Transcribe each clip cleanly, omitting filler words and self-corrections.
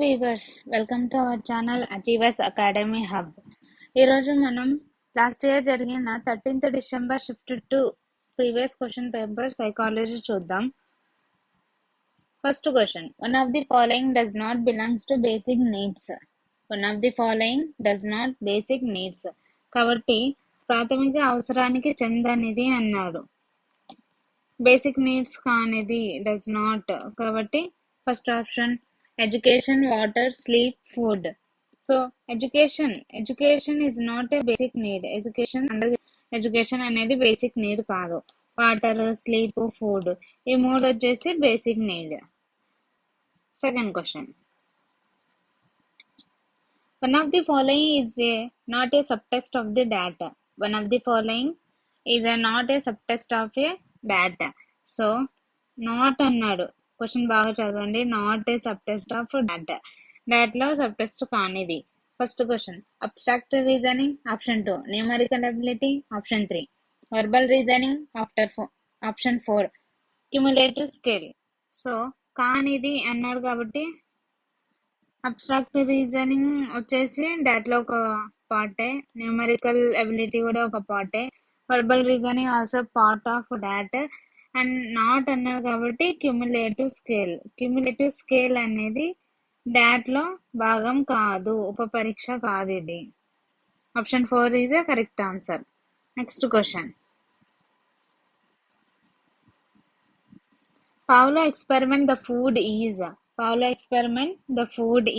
Weavers, welcome to our channel achievers academy hub. ఈరోజు మనం last year జరిగిన 13th December shift two previous question paper psychology చూద్దాం. First question, one of the following does not belongs to basic needs. One of the following does not basic needs కాబట్టి ప్రాథమిక అవసరానికి చెందనిది అన్నాడు. Basic needs కానిది does not కాబట్టి first option education, water, sleep, food. So education is not a basic need. Education అనేది basic need కాదు. Water, sleep, food ఈ మూడు వచ్చేసి basic need. Second question, one of the following is not A sub test of the data. One of the following is not A sub test of A data. So not అన్నాడు. Question బాగా చదవండి. Not a sub test of డేటాలో sub test కానిది. First question, abstract reasoning option 2, numerical ability option 3, verbal reasoning option 4, cumulative scale. So కానిది అన్నాడు కాబట్టి abstract reasoning వచ్చేసి డేటాలో ఒక పార్టే, న్యూమరికల్ అబిలిటీ కూడా ఒక పార్టే, verbal reasoning also part of data. And not అన్నారు కాబట్టి క్యుములేటివ్ స్కేల్ అనేది డాట్లో భాగం కాదు, ఉపపరీక్ష కాదు ఇది. Option 4 is a correct answer. Next question, Pavlov experiment the food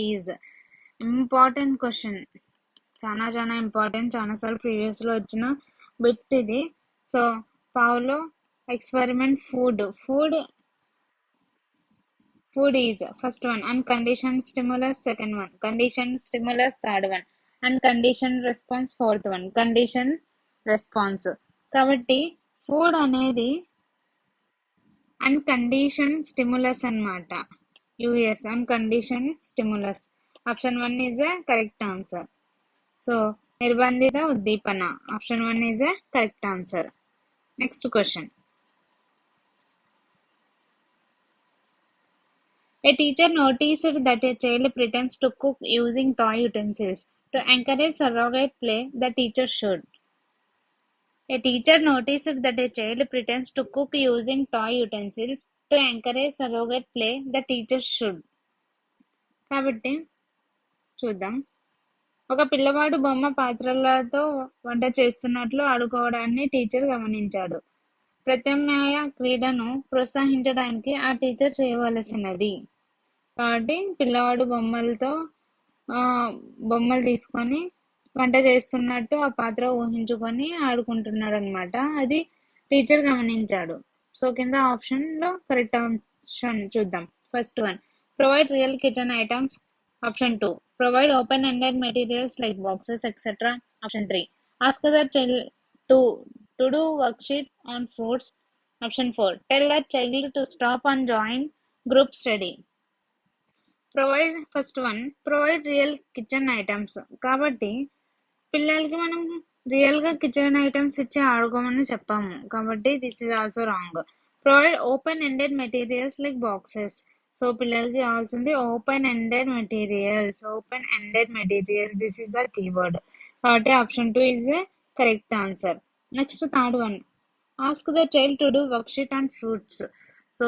is. Important question, చాలా ఇంపార్టెంట్, చాలాసార్లు ప్రీవియస్లో వచ్చిన బిట్ ఇది. So Pavlov experiment food is first one unconditioned stimulus, second one conditioned stimulus, third one unconditioned response, fourth one conditioned response. కాబట్టి food అనేది unconditioned stimulus అన్నమాట. US unconditioned stimulus. Option 1 is a correct answer. So నిర్బంధిత ఉద్దీపన option 1 is a correct answer. Next question, a teacher noticed that a child pretends to cook using toy utensils. To encourage surrogate play, the teacher should. A teacher noticed that a child pretends to cook using toy utensils. To encourage surrogate play, the teacher should. కాబట్టి చూద్దాం. ఒక పిల్లవాడు బొమ్మ పాత్రలతో వంట చేస్తున్నట్లు ఆడుకోవడాన్ని teacher గమనించాడు. ప్రత్యామ్నాయ క్రీడను ప్రోత్సహించడానికి ఆ టీచర్ చేయవలసినది. కాబట్టి పిల్లవాడు బొమ్మలు తీసుకొని వంట చేస్తున్నట్టు ఆ పాత్ర ఊహించుకొని ఆడుకుంటున్నాడు అనమాట. అది టీచర్ గమనించాడు. సో కింద ఆప్షన్లో కరెక్ట్ ఆప్షన్ చూద్దాం. First one provide real kitchen items, option 2 provide open ended materials like boxes etcetera, option 3 ask the child to do worksheet on fruits, option 4 tell the child to stop and join group study. First one provide real kitchen items. కాబట్టి పిల్లలకి మనం real గా kitchen items ఇచ్చి ఆడుకోమని చెప్పాము కాబట్టి this is also wrong. Provide open ended materials like boxes. So పిల్లలకి కావాల్సింది open ended materials. This is the keyword. కాబట్టి option 2 is a correct answer. Next third one ask the child to do worksheet on fruits. So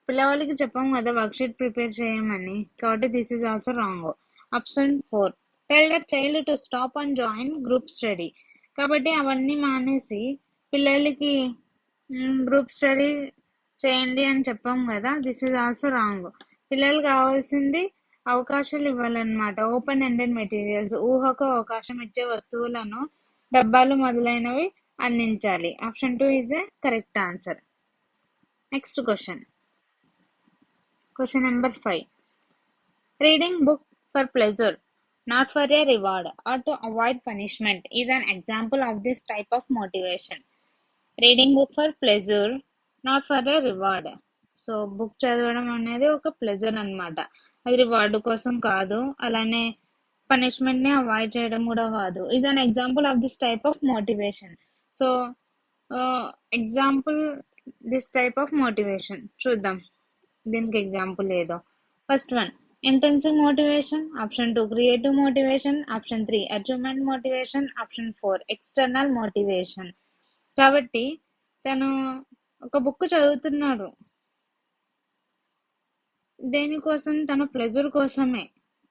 పిల్లవాళ్ళకి చెప్పాము కదా worksheet prepare చేయమని, కాబట్టి this is also wrong. Option 4 tell the child to stop and join group study. కాబట్టి అవన్నీ మానేసి పిల్లలకి group study చేయండి అని చెప్పాము కదా, దిస్ ఈజ్ ఆల్సో రాంగ్. పిల్లలకు కావాల్సింది అవకాశాలు ఇవ్వాలన్నమాట. ఓపెన్ ఎండెడ్ మెటీరియల్స్, ఊహకు అవకాశం ఇచ్చే వస్తువులను, డబ్బాలు మొదలైనవి అందించాలి. Option 2 is a correct answer. Next question number 5, reading book for pleasure not for a reward or to avoid punishment is an example of this type of motivation. Reading book for pleasure, not for a reward. So book చదవడం అనేది ఒక pleasure అన్నమాట, అది reward కోసం కాదు, అలానే పనిష్మెంట్ని avoid చేయడం కూడా కాదు. Is an example of this type of motivation. So example this type of motivation చూద్దాం, దీనికి ఎగ్జాంపుల్ ఏదో. First one Intrinsic motivation. Option 2 creative motivation. Option 3 achievement motivation. Option 4 external motivation. కాబట్టి తను ఒక బుక్ చదువుతున్నాడు, దేనికోసం? తన ప్లెజర్ కోసమే.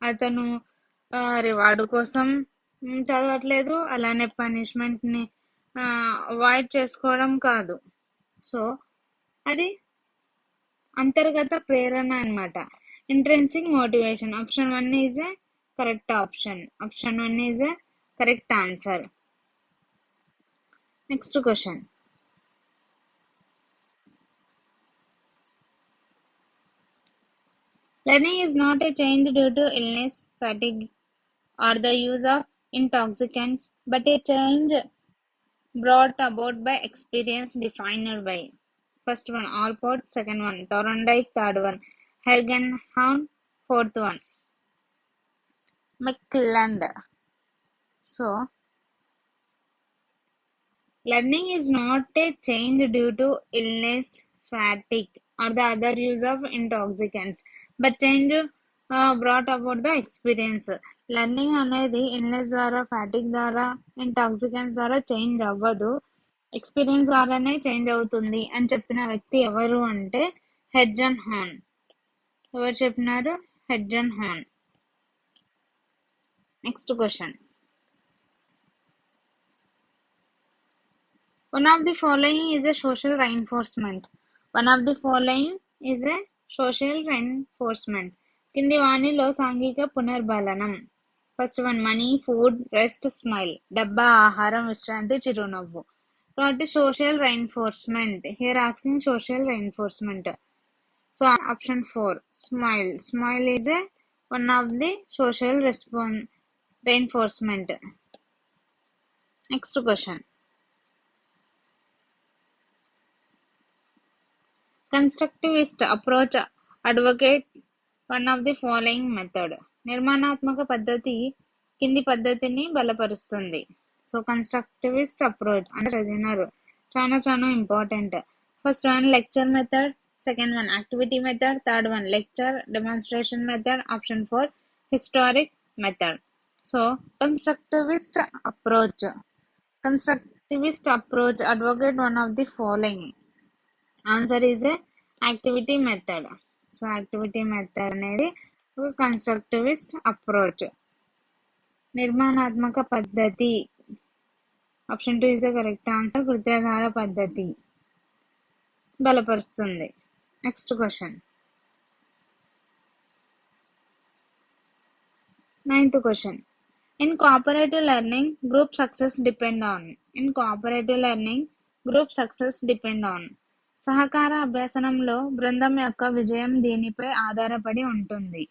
అతను రివార్డు కోసం చదవట్లేదు, అలానే పనిష్మెంట్ని అవాయిడ్ చేసుకోవడం కాదు. సో అది అంతర్గత ప్రేరణ అన్నమాట. Intrinsic motivation. Option 1 is a correct option. Option 1 is a correct answer. Next question. Learning is not a change due to illness, fatigue, or the use of intoxicants, but a change brought about by experience defined by. First one, Alport. Second one, Thorndike. Third one, Hergenhound. Fourth one, McClelland. So, learning is not a change due to illness, fatigue, or the other use of intoxicants, but change brought about the experience. Learning అనేది illness ద్వారా, fatigue ద్వారా, intoxicants ద్వారా change అవ్వదు, experience ద్వారానే change అవుతుంది అని చెప్పిన వ్యక్తి ఎవరు అంటే హెర్జన్హౌన్. ఎవరు చెప్పినారు? Hergenhahn. Next question. One of the following is a social reinforcement. One of the following is a social reinforcement. కింది వాణిలో సాంఘిక పునర్బలనం. First one, money, food, rest, smile. డబ్బా, ఆహారం, విశ్రాంతి, చిరునవ్వు. కాబట్టి social reinforcement. Here asking social reinforcement. So option 4, smile. Smile is a one of the social reinforcement. Next question. Constructivist approach advocate one of the following method. నిర్మాణాత్మక పద్ధతి కింది పద్ధతిని బలపరుస్తుంది. సో కన్స్ట్రక్టివిస్ట్ అప్రోచ్ అంటే విన్నారు, చాలా important. First one lecture method, second one activity method, third one lecture demonstration method, option 4 historic method. So constructivist approach. Constructivist approach advocate one of the following. Answer is a activity method. So activity method అనేది ఒక constructivist approach. నిర్మాణాత్మక పద్ధతి. Option 2 is the correct answer. కృత్యాధార పద్ధతి బలపరుస్తుంది. Next question. 9th question. In cooperative learning group success depend on. In cooperative learning group success depend on. సహకార అభ్యాసనంలో బృందం యొక్క విజయం దీనిపై ఆధారపడి ఉంటుంది.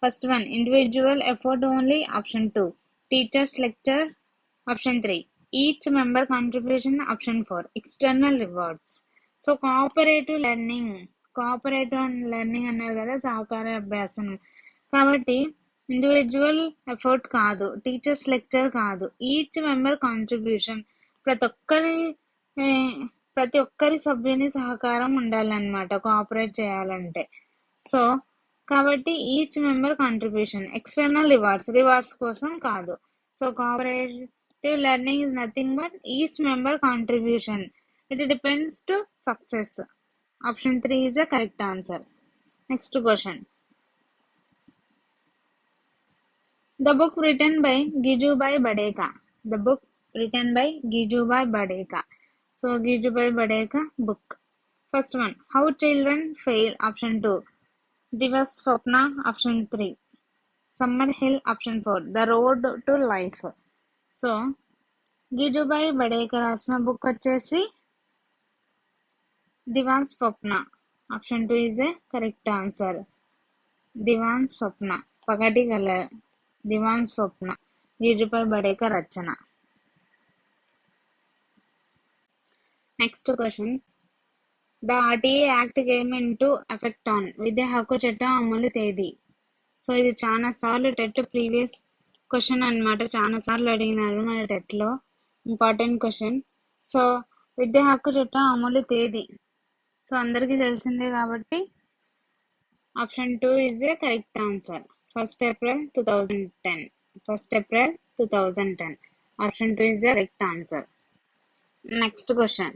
First one, individual effort only. Option 2 teachers lecture. Option 3 each member contribution. Option 4 external rewards. So cooperative learning అన్నారు కదా, సహకార అభ్యాసనం. కాబట్టి ఇండివిజువల్ ఎఫర్ట్ కాదు, టీచర్స్ లెక్చర్ కాదు, ఈచ్ మెంబర్ కాంట్రిబ్యూషన్. ప్రతి ఒక్కరి సభ్యుని సహకారం ఉండాలన్నమాట కోఆపరేట్ చేయాలంటే. సో కాబట్టి each member contribution. External rewards కోసం కాదు. So cooperative learning is nothing but each member contribution. It depends to success. Option 3 is the correct answer. Next question. The book written by Gijubhai Badeka. The book written by Gijubhai Badeka. So Gijubhai Badeka book. First one, How Children Fail. Option 2 Divas Swapna. Option 3 Summer Hill. Option 4 The Road to Life. So Gijubhai Badeka రాసిన book వచ్చేసి Divaswapna. Option 2 is a correct answer. Divaswapna, పగటి కల. Divaswapna Gijubhai Badeka రచన. Next question. The RTE act came into effect on. విద్యా హక్కు చట్టం అమలు తేదీ. సో ఇది చాలా సార్లు టెట్ ప్రీవియస్ క్వశ్చన్ అనమాట, చాలా సార్లు అడిగినారు మన టెట్లో. Important question. సో విద్యా హక్కు చట్టం అమలు తేదీ సో అందరికీ తెలిసిందే కాబట్టి option 2 is a correct answer. 1st April 2010. 1st April 2010. Option 2 is the correct answer. Next question.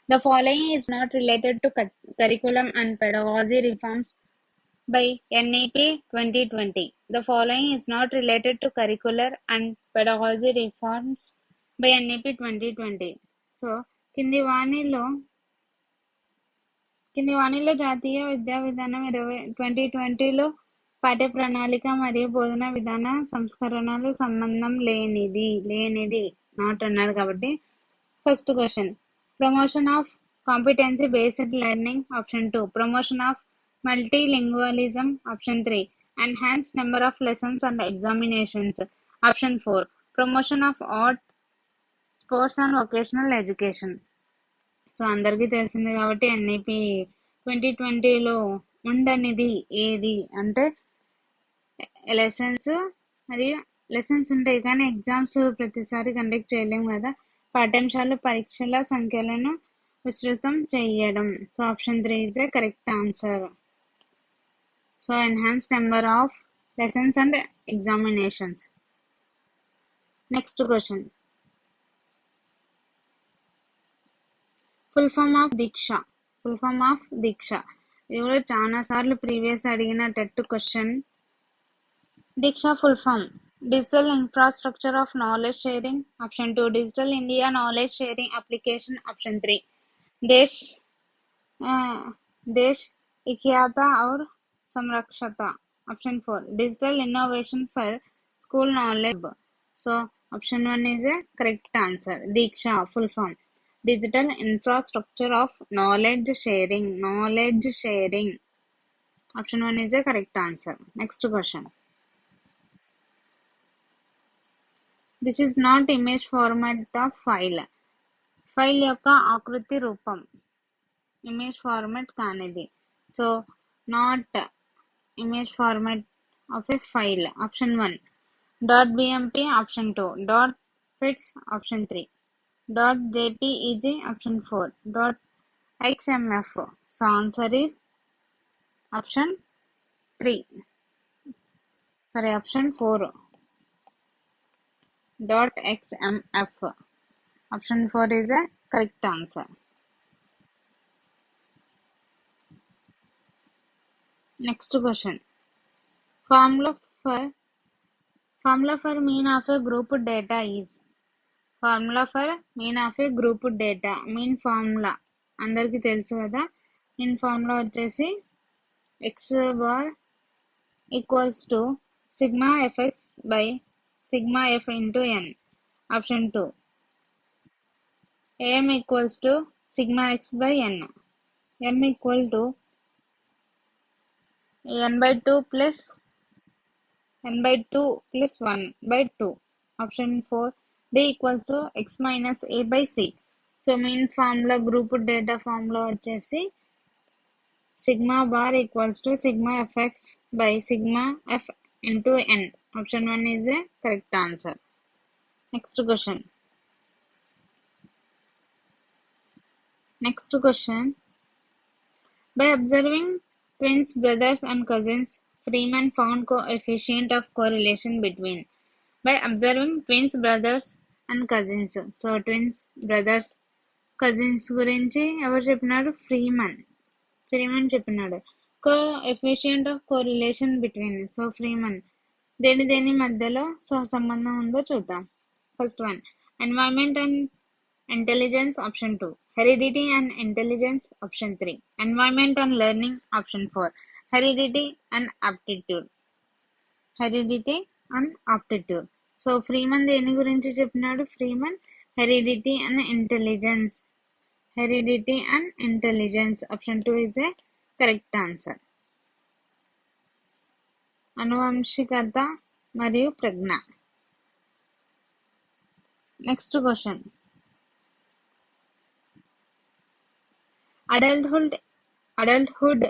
The following is not related to curriculum and pedagogy reforms by NEP 2020. The following is not related to curricular and pedagogy reforms by NEP 2020. So, కింది వాణిలో జాతీయ విద్యా విధానం 2020లో పాఠ్య ప్రణాళిక మరియు బోధన విధాన సంస్కరణలు సంబంధం లేనిది నాట్ అన్నారు కాబట్టి first question promotion of competency based learning option 2 promotion of multilingualism option 3 enhanced number of lessons and examinations option 4 promotion of art sports and vocational education. So అందరికీ తెలిసింది కాబట్టి ఎన్ఈపి 2020లో ఉండనిది ఏది అంటే లెసన్స్ ఉంటాయి కానీ ఎగ్జామ్స్ ప్రతిసారి కండక్ట్ చేయలేము కదా. పాఠ్యాంశాలు పరీక్షల సంఖ్యలను విస్తృతం చేయడం. So option 3 is the correct answer. So enhanced number of lessons and examinations. Next question full form of Diksha. ఇది కూడా చాలా సార్లు ప్రీవియస్ అడిగిన TET question. Diksha full form digital infrastructure of knowledge sharing option 2 digital India knowledge sharing application option 3 దేశ్ ఇఖ్యాత और సంరక్షత option 4 digital innovation for school knowledge. So option 1 is a correct answer. Diksha full form digital infrastructure of knowledge sharing. Option 1 is a correct answer. Next question. This is not image format of file. File యొక్క ఆకృతి రూపం image format కానిది. So not image format of a file. Option 1 .bmp option 2 .fits option 3 .jpeg option 4 .xmf. So answer is option 3. Sorry, option 4 .xmf. Option 4 is a correct answer. Next question. Formula for mean of a group data is. Formula for mean of a group data. Mean formula అందరికీ తెలుసు కదా. Mean formula వచ్చేసి x bar equals to sigma fx by sigma F into N. Option 2 AM equals to sigma x by n. M equal to n/2 plus n/2 plus 1/2. Option 4 D equals to x minus a by c. So main formula group data formula వచ్చేసి sigma bar equals to sigma fx by sigma F into N. Option 1 is a correct answer. Next question. By observing twins brothers and cousins Freeman found coefficient of correlation between. By observing twins brothers and cousins. So twins brothers cousins గురించి ఎవరు చెప్పినాడు? Freeman చెప్పినాడు. Coefficient of correlation between. So Freeman దేని మధ్యలో సహసంబంధం ఉందో చూద్దాం. First one environment and intelligence option 2 heredity and intelligence option 3 environment and learning option 4 heredity and aptitude. So Freeman దేని గురించి చెప్పినాడు? Freeman heredity and intelligence. Option 2 is a correct answer. అనువంశికత మరియు ప్రజ్ఞ. Next question. Adulthood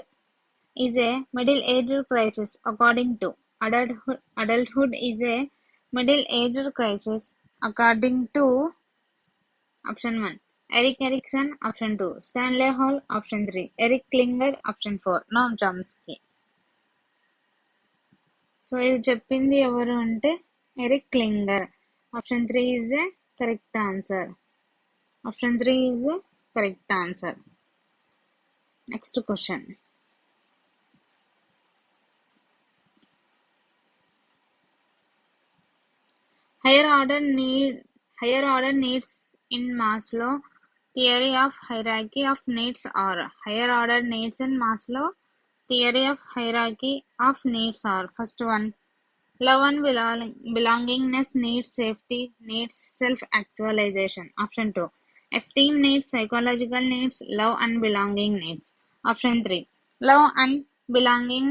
is a middle-aged crisis according to. Adulthood is a middle-aged crisis according to option 1 Eric Erikson, option 2. Stanley Hall, option 3. Eric Klinger, option 4. Noam Chomsky. So ఇది చెప్పింది ఎవరు అంటే Eric Klinger. Option 3 is a correct answer. Option 3 is a correct answer. Next question. Higher order needs in Maslow theory of hierarchy of needs are. Higher order needs in Maslow theory of hierarchy of needs are. First one, love and belongingness needs safety, needs self-actualization. Option 2, esteem needs psychological needs, love and belonging needs. Option 3, love and belonging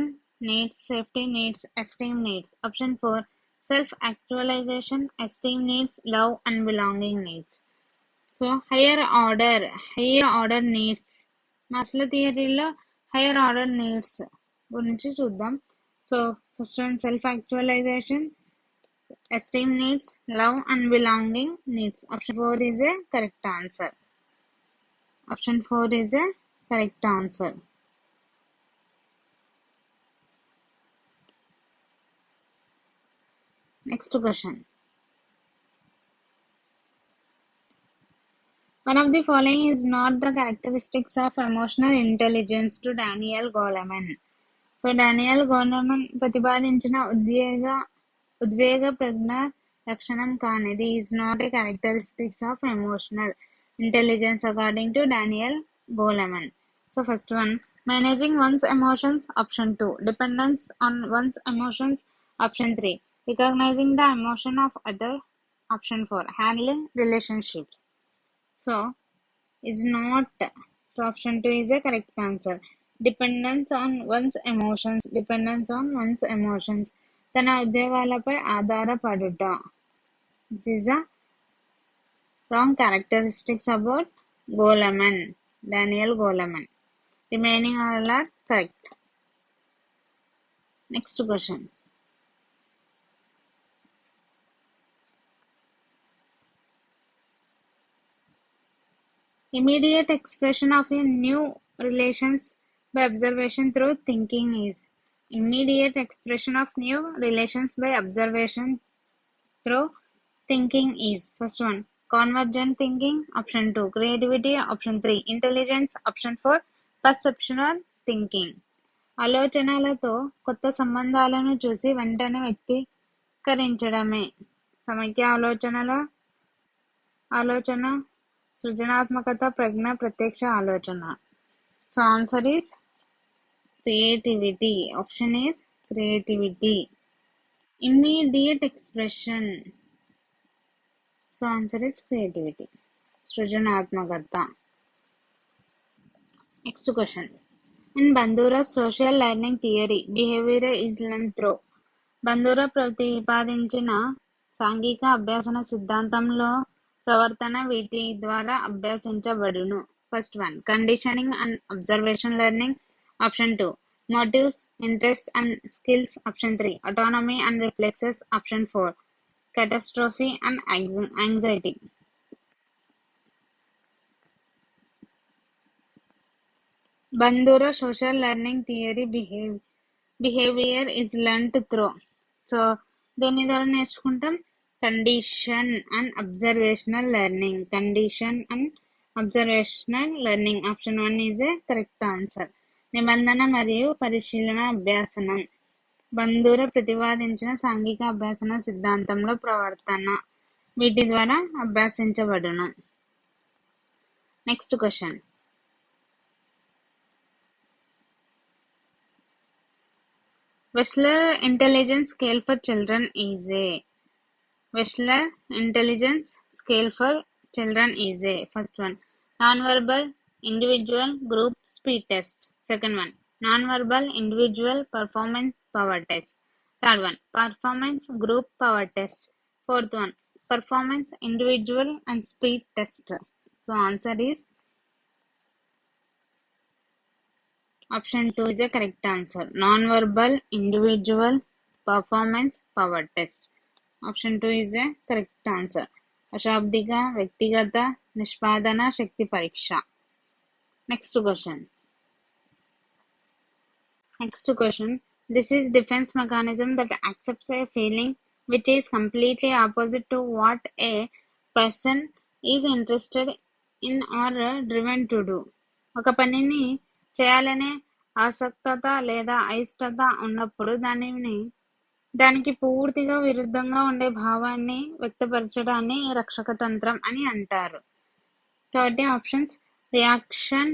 needs safety needs, esteem needs. Option 4, self-actualization, esteem needs, love and belonging needs. So higher order needs Maslow థియరీలో higher order needs గురించి చూద్దాం. So first one self actualization, esteem needs, love and belonging needs. Option 4 is a correct answer. Option 4 is a correct answer. Next question. One of the following is not the characteristics of emotional intelligence to Daniel Goleman. So Daniel Goleman ప్రతిపాదించిన ఉద్వేగ ప్రజ్ఞ లక్షణం కానిది is not a characteristics of emotional intelligence according to Daniel Goleman. So first one, managing one's emotions. Option 2, dependence on one's emotions. Option 3, recognizing the emotion of other. Option 4, handling relationships. So is not. So option 2 is a correct answer. Dependence on one's emotions. తన ఉద్యోగాలపై ఆధారపడుట. This is a wrong characteristics about Goleman, Daniel Goleman. Remaining all are correct. Next question. Immediate expression of a new relations by observation through thinking is. Immediate expression of new relations by observation through thinking is. First one, convergent thinking. Option 2, creativity. Option 3, intelligence. Option 4, perceptual thinking. ఆలోచనలతో కొత్త సంబంధాలను చూసి వెంటనే వ్యక్తీకరించడమే సమైక్య ఆలోచన, సృజనాత్మకత, ప్రజ్ఞ, ప్రత్యక్ష ఆలోచన. So answer is creativity. Option is creativity. Immediate expression. So answer is creativity, సృజనాత్మకత. Next question. In Bandura social learning theory behaviour is learned through. Bandura ప్రతిపాదించిన సాంఘిక అభ్యాసన సిద్ధాంతంలో ప్రవర్తన వీటి ద్వారా అభ్యసించబడును. First one, conditioning and observation learning. Option 2, motives, interest and skills. Option 3, autonomy and reflexes. Option 4, catastrophe and anxiety. Bandura social learning theory behavior is learnt through. So దేని ద్వారా నేర్చుకుంటాం? Condition and observational learning. Option 1 is a correct answer. నిబంధన మరియు పరిశీలన అభ్యాసనం. బందూర ప్రతిపాదించిన సాంఘిక అభ్యాసన సిద్ధాంతంలో ప్రవర్తన వీటి ద్వారా అభ్యసించబడును. Next question. Wechsler intelligence scale for children is a. Wechsler intelligence scale for children is a. First one, non-verbal, individual, group, speed test. Second one, non-verbal, individual, performance, power test. Third one, performance, group, power test. Fourth one, performance, individual and speed test. So answer is option 2 is the correct answer. Non-verbal, individual, performance, power test. Option 2 is the correct answer. అశాబ్దిక, వ్యక్తిగత, నిష్పాదన, శక్తి పరీక్ష. Next question. This is defense mechanism that accepts a feeling which is completely opposite to what a person is interested in or driven to do. ఒక పనిని చేయాలనే ఆసక్తత లేదా అయిష్టత ఉన్నప్పుడు దానికి పూర్తిగా విరుద్ధంగా ఉండే భావాన్ని వ్యక్తపరచడాన్ని రక్షక తంత్రం అని అంటారు. కాబట్టి options reaction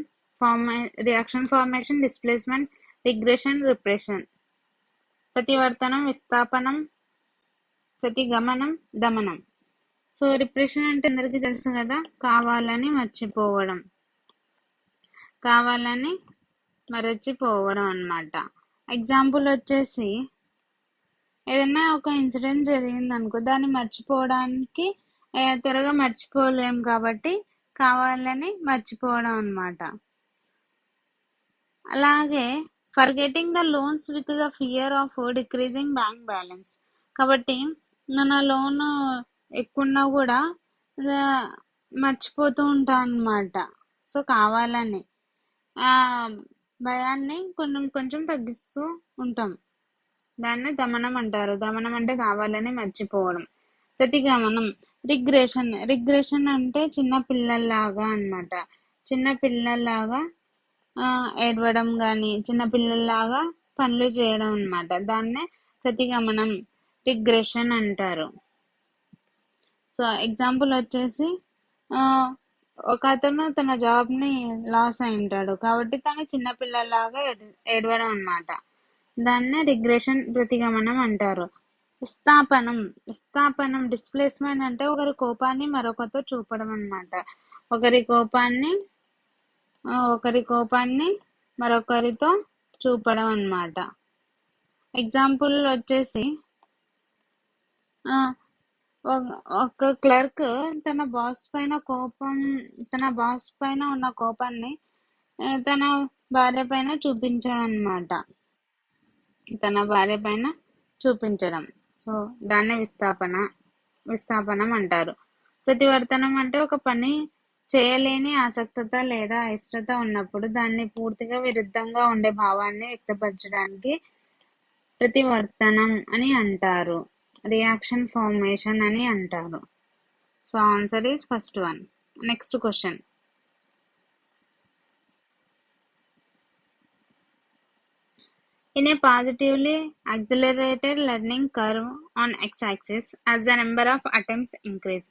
formation, displacement, regression, repression. ప్రతివర్తనం, విస్థాపనం, ప్రతిగమనం, దమనం. సో రిప్రెషన్ అంటే అందరికీ తెలుసు కదా, కావాలని మర్చిపోవడం అన్నమాట. ఎగ్జాంపుల్ వచ్చేసి ఏదైనా ఒక ఇన్సిడెంట్ జరిగింది అనుకో, దాన్ని మర్చిపోవడానికి త్వరగా మర్చిపోలేం కాబట్టి కావాలని మర్చిపోవడం అన్నమాట. అలాగే forgetting the loans with the fear of decreasing bank balance. కాబట్టి మన లోన్ ఎక్కువన్నా కూడా మర్చిపోతూ ఉంటాం అన్నమాట. సో కావాలని భయాన్ని కొంచెం తగ్గిస్తూ ఉంటాం. దాన్ని దమనం అంటారు. దమనం అంటే కావాలని మర్చిపోవడం. ప్రతిగమనం, రిగ్రెషన్ అంటే చిన్న పిల్లల్లాగా అన్నమాట. చిన్న పిల్లల్లాగా ఏడవడం కానీ చిన్న పిల్లల్లాగా పనులు చేయడం అన్నమాట. దాన్నే ప్రతిగమనం, రిగ్రెషన్ అంటారు. సో ఎగ్జాంపుల్ వచ్చేసి ఒక అతను తన జాబ్ని లాస్ అయి ఉంటాడు కాబట్టి తను చిన్నపిల్లలాగా ఏడవడం అన్నమాట. దాన్నే రిగ్రెషన్, ప్రతిగమనం అంటారు. విస్థాపనం, డిస్ప్లేస్మెంట్ అంటే ఒకరి కోపాన్ని మరొకరితో చూపడం అన్నమాట. ఒకరి కోపాన్ని మరొకరితో చూపడం అన్నమాట. ఎగ్జాంపుల్ వచ్చేసి ఒక క్లర్క్ తన బాస్ పైన ఉన్న కోపాన్ని తన భార్య పైన చూపించడం. సో దాన్నే విస్థాపనం అంటారు. ప్రతివర్తనం అంటే ఒక పని చేయలేని ఆసక్తత లేదా అయిష్టత ఉన్నప్పుడు దాన్ని పూర్తిగా విరుద్ధంగా ఉండే భావాన్ని వ్యక్తపరచడానికి ప్రతివర్తనం అని అంటారు. రియాక్షన్ ఫార్మేషన్ అని అంటారు. So answer is first one. Next question. In a positively accelerated learning curve on x-axis, as the number of attempts increase,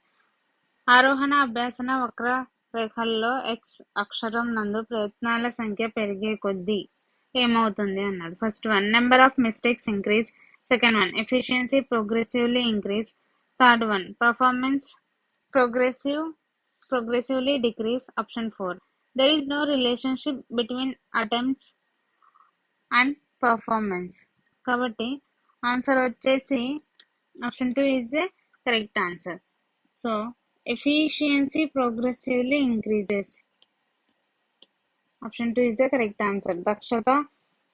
ఆరోహణ అభ్యాసన వక్ర రేఖల్లో x అక్షరం నందు ప్రయత్నాల సంఖ్య పెరిగే కొద్దీ ఏమవుతుంది అన్నాడు. First one, number of mistakes increase. Second one, efficiency progressively increase. Third one, performance progressively decrease. Option 4, there is no relationship between attempts and performance. కాబట్టి ఆన్సర్ వచ్చేసి option 2 is the correct answer. So efficiency progressively increases. Option 2 is the correct answer. దక్షత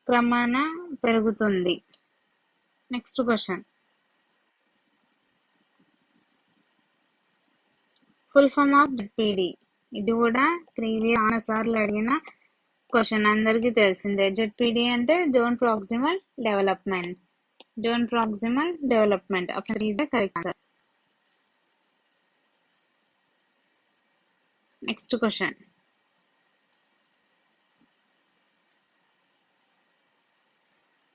క్రమేణ పెరుగుతుంది. Next question. Full form of ZPD. ఇది కూడా previous చాలాసార్లు అడిగిన question, అందరికీ తెలిసిందే. ZPD అంటే zone proximal development. Option 3 is the correct answer. Next question.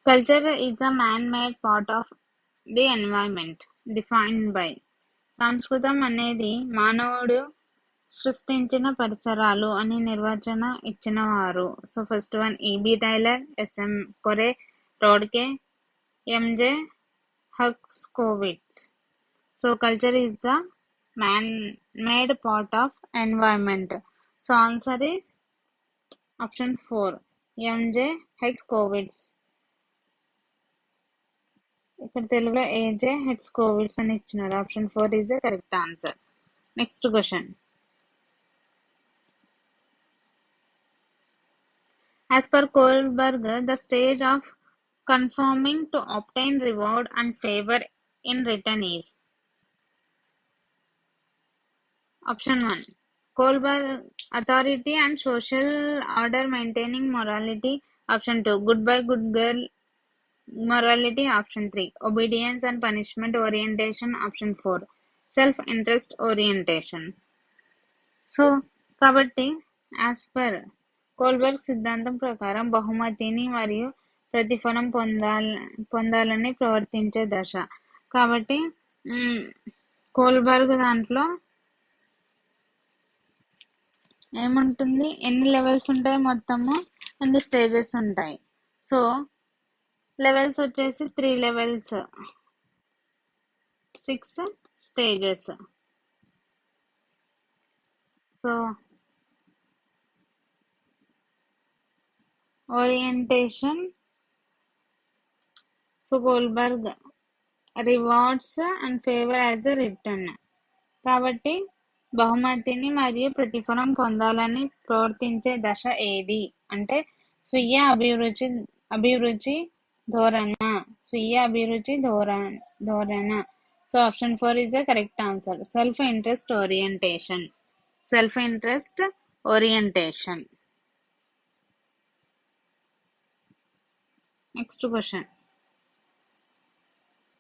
Culture is the man-made part of the environment defined by. సంస్కృతం అనేది మానవుడు సృష్టించిన పరిసరాలు అని నిర్వచన ఇచ్చినవారు. So first one, EB Tylor, SM Corey, Rodke, MJ Herskovits. So culture is the man made part of environment. So answer is option 4, MJ Herskovits. ఇక్కడ తెలుగులో ఏజే హెక్స్కోవిట్స్ అని ఇచ్చినారు. Option 4 is the correct answer. Next question. As per Kohlberg, the stage of conforming to obtain reward and favor in return is. Option 1. Kohlberg authority and social order maintaining morality. Option 2. Good boy, good girl morality. Option 3. Obedience and punishment orientation. Option 4. Self-interest orientation. So కాబట్టి as per Kohlberg సిద్ధాంతం ప్రకారం బహుమతిని మరియు ప్రతిఫలం పొందాలని ప్రవర్తించే దశ. కాబట్టి కోల్బర్గ్ దాంట్లో ఏముంటుంది, ఎన్ని లెవెల్స్ ఉంటాయి, మొత్తము ఎన్ని స్టేజెస్ ఉంటాయి. సో లెవెల్స్ వచ్చేసి 3 levels, 6 stages. So orientation, so Kohlberg rewards and favour as a return. కాబట్టి బహుమతిని మరియు ప్రతిఫలం పొందాలని ప్రవర్తించే దశ ఏది అంటే స్వీయ అభిరుచి ధోరణ. స్వీయ అభిరుచి ధోరణ. So option 4 is the correct answer. Self interest orientation. Self interest orientation. Next question.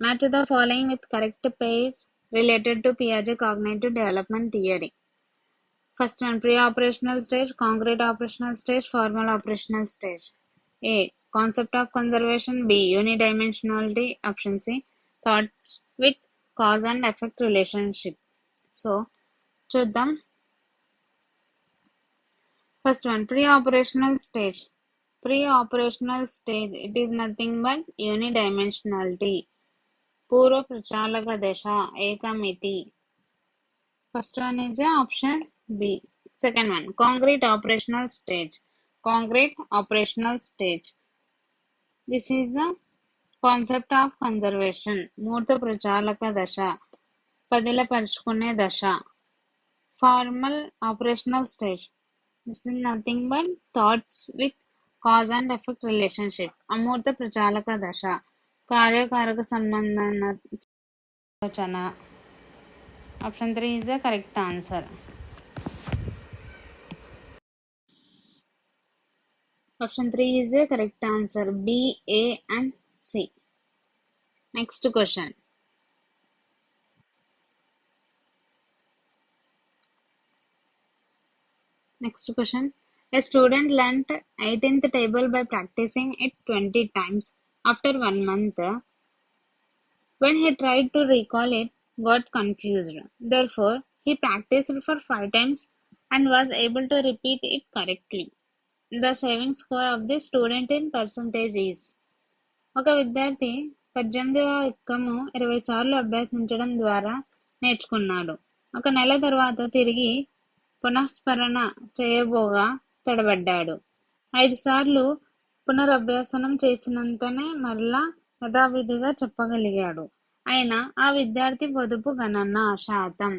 Match the following with correct page related to Piaget cognitive development theory. First one, pre-operational stage, concrete operational stage, formal operational stage. A. Concept of conservation. B. Unidimensionality. Option C. Thoughts with cause and effect relationship. So, చూద్దాం. First one, pre-operational stage. Pre-operational stage, it is nothing but unidimensionality. పూర్వ ప్రచాలక దశ, ఏకమితి. First one is option B. Second one, concrete operational stage. Concrete operational stage. This is the concept of conservation. మూర్త ప్రచాలక దశ, పదిలపరుచుకునే దశ. Formal operational stage. This is nothing but thoughts with cause and effect relationship. అమూర్త ప్రచాలక దశ, కార్యకారక సంబంధన. Option 3 is the correct answer. Option 3 is the correct answer. B, A and C. Next question. Next question. A student learnt 18th table by practicing it 20 times. After 1 month, when he tried to recall it, got confused. Therefore, he practiced for 5 times and was able to repeat it correctly. The saving score of the student in percentage is. ఒక విద్యార్థి 18వ ఎక్కము 20 సార్లు అభ్యసించడం ద్వారా నేర్చుకున్నాడు. ఒక నెల తర్వాత తిరిగి పునఃస్మరణ చేయబోగా తడబడ్డాడు. 5 సార్లు పునరభ్యాసనం చేసినంతనే మరలా యథావిధిగా చెప్పగలిగాడు. అయినా ఆ విద్యార్థి పొదుపు గణన శాతం.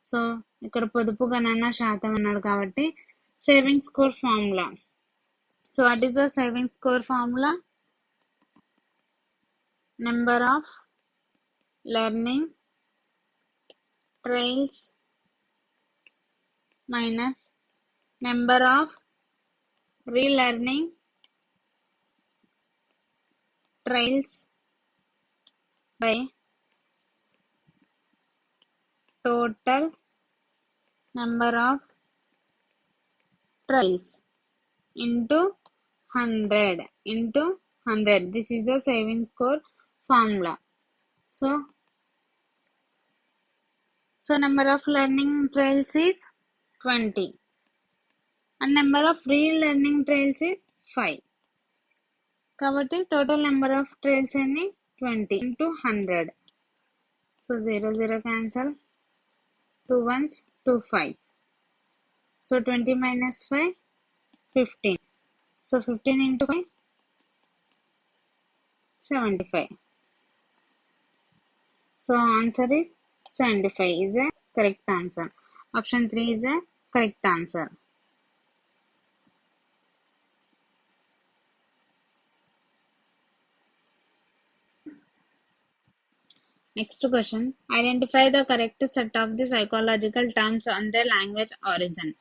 సో ఇక్కడ పొదుపు గణన శాతం అన్నాడు కాబట్టి saving score formula. So what is the saving score formula? Number of learning trails minus number of relearning trails by total number of trails into 100 into 100. This is the saving score formula. So number of learning trails is 20 and number of relearning trails is 5. కాబట్టి total number of trails ఎన్ని 20 into 100. So 0 0 cancel, 2 1s 2 5s. So 20 minus 5 15. So 15 into 5 75. So answer is 75 is a correct answer. Option 3 is a correct answer. Next question, identify the correct set of the psychological terms on the language origin.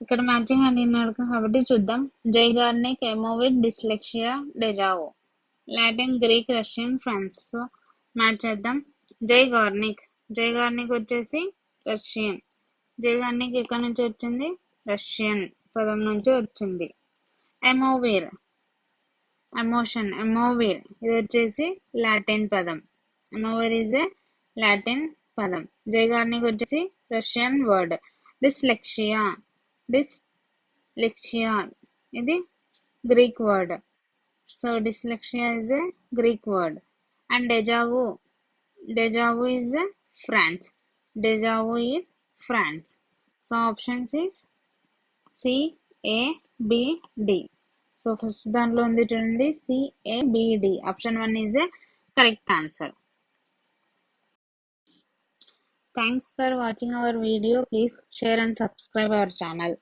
ఇక్కడ matching అడిగినాడు కాబట్టి చూద్దాం. Zeigarnik, ఎమోవిడ్, dyslexia, deja vu. Latin, Greek, Russian, France. So match చేద్దాం. Zeigarnik వచ్చేసి Russian. Zeigarnik ఎక్కడి నుంచి వచ్చింది? రష్యన్ పదం నుంచి వచ్చింది. ఎమోవిర్ ఇది వచ్చేసి లాటిన్ పదం. ఎమోవిర్ ఈజ్ ఏ లాటిన్ పదం. జైగార్నిక్ వచ్చేసి రష్యన్ వర్డ్. డిస్లెక్సియా ఇది Greek word. So dyslexia is a Greek word. And deja vu is a France. So options is C, A, B, D. So first దాంట్లో ఉంది చూడండి, CABD. Option 1 is a correct answer. Thanks for watching our video. Please share and subscribe our channel.